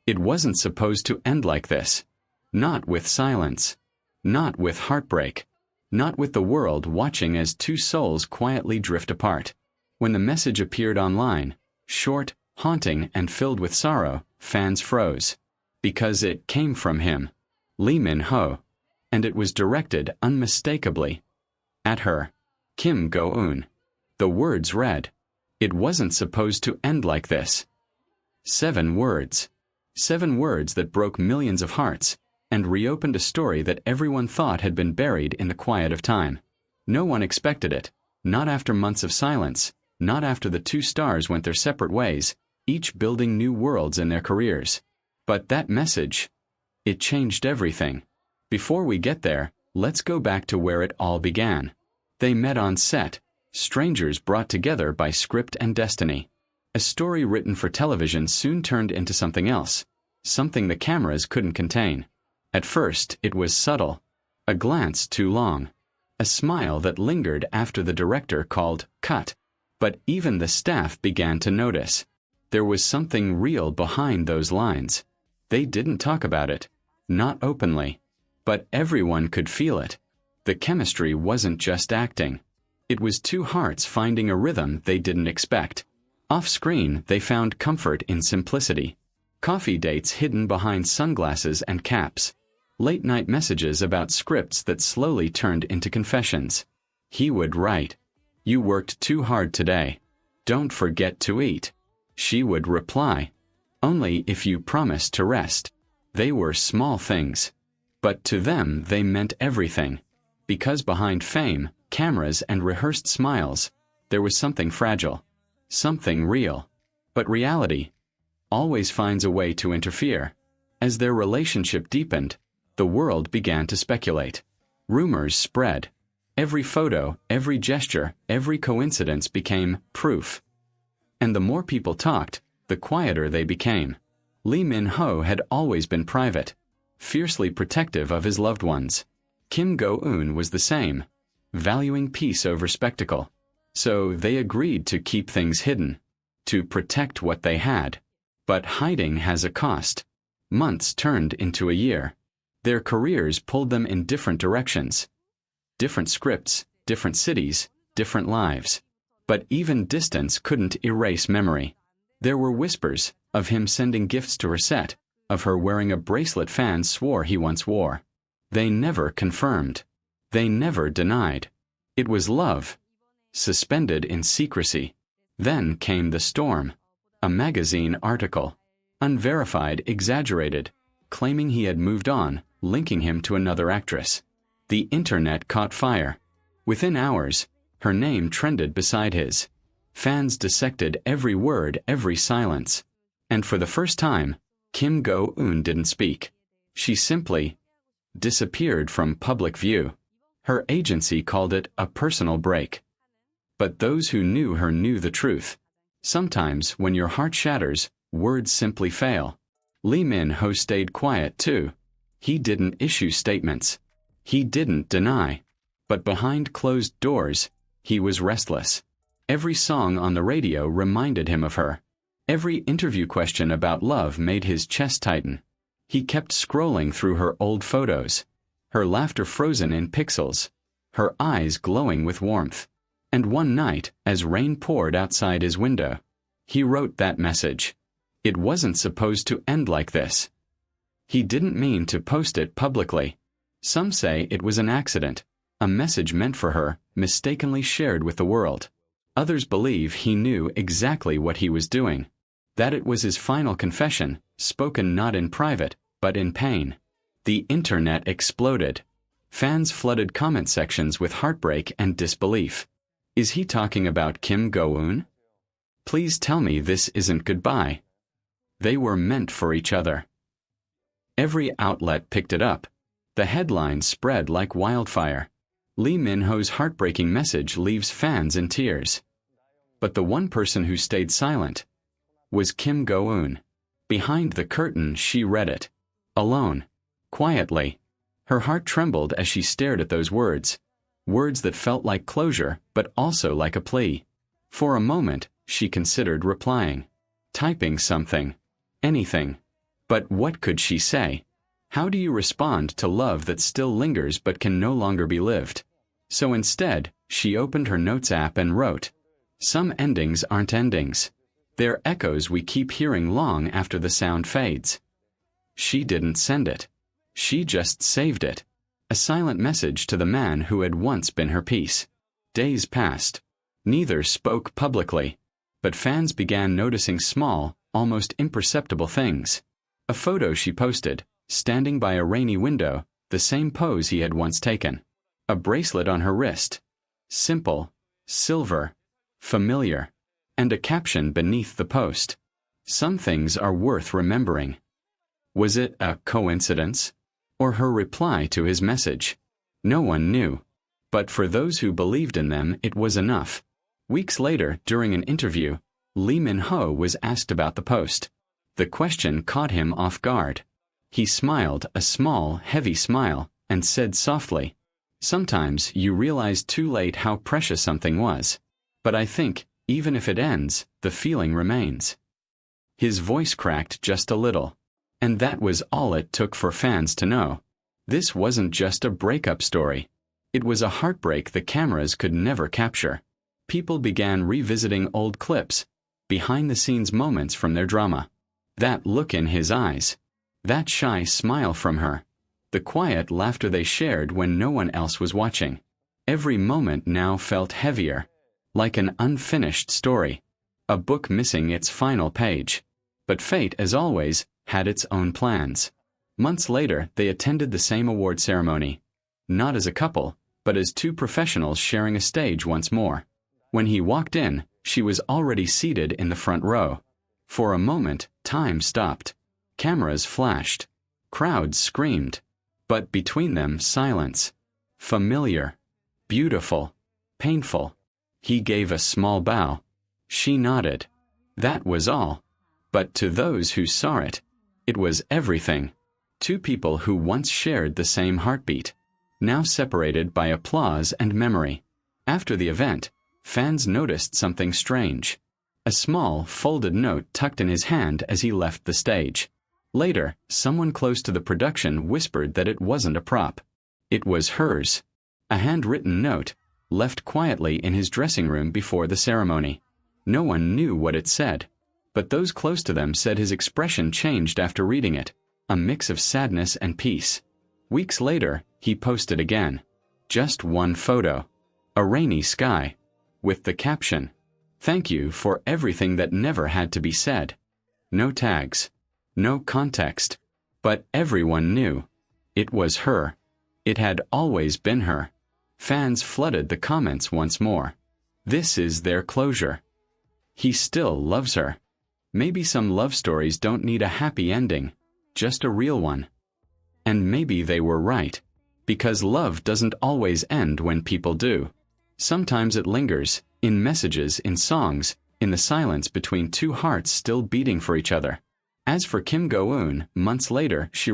It wasn't supposed to end like this. Not with silence. Not with heartbreak. Not with the world watching as two souls quietly drift apart. When the message appeared online, short, haunting, and filled with sorrow, fans froze. Because it came from him, Lee Min-ho. And it was directed unmistakably at her, Kim Go-eun. The words read, "It wasn't supposed to end like this." 7 words. 7 words that broke millions of hearts, and reopened a story that everyone thought had been buried in the quiet of time. No one expected it, not after months of silence, not after the 2 stars went their separate ways, each building new worlds in their careers. But that message, it changed everything. Before we get there, let's go back to where it all began. They met on set, strangers brought together by script and destiny. A story written for television soon turned into something else, something the cameras couldn't contain. At first, it was subtle, a glance too long, a smile that lingered after the director called cut. But even the staff began to notice. There was something real behind those lines. They didn't talk about it, not openly. But everyone could feel it. The chemistry wasn't just acting. It was 2 hearts finding a rhythm they didn't expect. Off-screen, they found comfort in simplicity. Coffee dates hidden behind sunglasses and caps. Late-night messages about scripts that slowly turned into confessions. He would write, "You worked too hard today. Don't forget to eat." She would reply, "Only if you promise to rest." They were small things. But to them they meant everything. Because behind fame, cameras, and rehearsed smiles, there was something fragile. Something real. But reality always finds a way to interfere. As their relationship deepened, the world began to speculate. Rumors spread. Every photo, every gesture, every coincidence became proof. And the more people talked, the quieter they became. Lee Min-ho had always been private, fiercely protective of his loved ones. Kim Go-eun was the same, valuing peace over spectacle. So they agreed to keep things hidden, to protect what they had. But hiding has a cost. Months turned into a year. Their careers pulled them in different directions. Different scripts, different cities, different lives. But even distance couldn't erase memory. There were whispers of him sending gifts to her set, of her wearing a bracelet fans swore he once wore. They never confirmed. They never denied. It was love, suspended in secrecy. Then came the storm. A magazine article. Unverified, exaggerated, claiming he had moved on, linking him to another actress. The internet caught fire. Within hours, her name trended beside his. Fans dissected every word, every silence. And for the first time, Kim Go-eun didn't speak. She simply disappeared from public view. Her agency called it a personal break. But those who knew her knew the truth. Sometimes, when your heart shatters, words simply fail. Lee Min-ho stayed quiet too. He didn't issue statements. He didn't deny. But behind closed doors, he was restless. Every song on the radio reminded him of her. Every interview question about love made his chest tighten. He kept scrolling through her old photos, her laughter frozen in pixels, her eyes glowing with warmth. And one night, as rain poured outside his window, he wrote that message. It wasn't supposed to end like this. He didn't mean to post it publicly. Some say it was an accident, a message meant for her, mistakenly shared with the world. Others believe he knew exactly what he was doing, that it was his final confession, spoken not in private, but in pain. The internet exploded. Fans flooded comment sections with heartbreak and disbelief. Is he talking about Kim Go-eun? Please tell me this isn't goodbye. They were meant for each other. Every outlet picked it up. The headlines spread like wildfire. Lee Min-ho's heartbreaking message leaves fans in tears. But the one person who stayed silent was Kim Go-eun. Behind the curtain, she read it. Alone. Quietly. Her heart trembled as she stared at those words. Words that felt like closure, but also like a plea. For a moment, she considered replying. Typing something. Anything. But what could she say? How do you respond to love that still lingers but can no longer be lived? So instead, she opened her notes app and wrote, "Some endings aren't endings. They're echoes we keep hearing long after the sound fades." She didn't send it. She just saved it. A silent message to the man who had once been her peace. Days passed. Neither spoke publicly, but fans began noticing small, almost imperceptible things. A photo she posted, standing by a rainy window, the same pose he had once taken. A bracelet on her wrist. Simple, silver, familiar, and a caption beneath the post. Some things are worth remembering. Was it a coincidence? Or her reply to his message? No one knew. But for those who believed in them, it was enough. Weeks later, during an interview, Lee Min-ho was asked about the post. The question caught him off guard. He smiled, a small, heavy smile, and said softly, "Sometimes you realize too late how precious something was. But I think, even if it ends, the feeling remains." His voice cracked just a little. And that was all it took for fans to know. This wasn't just a breakup story. It was a heartbreak the cameras could never capture. People began revisiting old clips, behind-the-scenes moments from their drama. That look in his eyes. That shy smile from her. The quiet laughter they shared when no one else was watching. Every moment now felt heavier, like an unfinished story. A book missing its final page. But fate, as always, had its own plans. Months later, they attended the same award ceremony. Not as a couple, but as two professionals sharing a stage once more. When he walked in, she was already seated in the front row. For a moment, time stopped. Cameras flashed. Crowds screamed. But between them, silence. Familiar. Beautiful. Painful. He gave a small bow. She nodded. That was all. But to those who saw it, it was everything. Two people who once shared the same heartbeat, now separated by applause and memory. After the event, fans noticed something strange. A small, folded note tucked in his hand as he left the stage. Later, someone close to the production whispered that it wasn't a prop. It was hers. A handwritten note, left quietly in his dressing room before the ceremony. No one knew what it said. But those close to them said his expression changed after reading it, a mix of sadness and peace. Weeks later, he posted again. Just one photo. A rainy sky. With the caption, "Thank you for everything that never had to be said." No tags. No context. But everyone knew. It was her. It had always been her. Fans flooded the comments once more. This is their closure. He still loves her. Maybe some love stories don't need a happy ending, just a real one. And maybe they were right, because love doesn't always end when people do. Sometimes it lingers, in messages, in songs, in the silence between two hearts still beating for each other. As for Kim Go-eun, months later, she